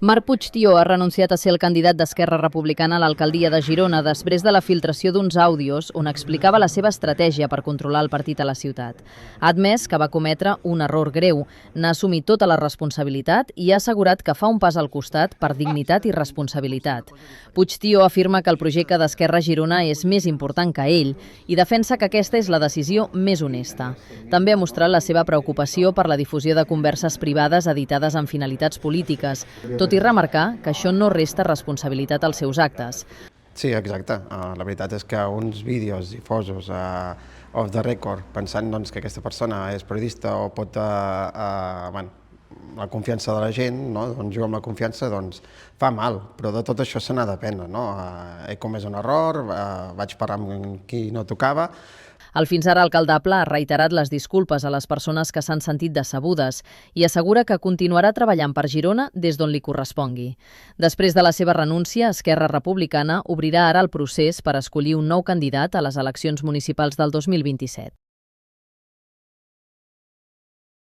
Marc Puigtió ha renunciat a ser el candidat d'Esquerra Republicana a l'alcaldia de Girona després de la filtració d'uns àudios on explicava la seva estratègia per controlar el partit a la ciutat. Ha admès que va cometre un error greu, n'ha assumit tota la responsabilitat i ha assegurat que fa un pas al costat per dignitat i responsabilitat. Puigtió afirma que el projecte d'Esquerra a Girona és més important que ell i defensa que aquesta és la decisió més honesta. També ha mostrat la seva preocupació per la difusió de converses privades editades amb finalitats polítiques, tot i remarcar que això no resta responsabilitat als seus actes. Sí, exacte. La veritat és que uns vídeos difosos off the record, pensant que aquesta persona és periodista o pot la confiança de la gent, jugar amb la confiança, fa mal, però de tot això se n'ha d'aprendre. He comès un error, vaig parlar amb qui no tocava. El fins ara alcaldable ha reiterat les disculpes a les persones que s'han sentit decebudes i assegura que continuarà treballant per Girona des d'on li correspongui. Després de la seva renúncia, Esquerra Republicana obrirà ara el procés per escollir un nou candidat a les eleccions municipals del 2027.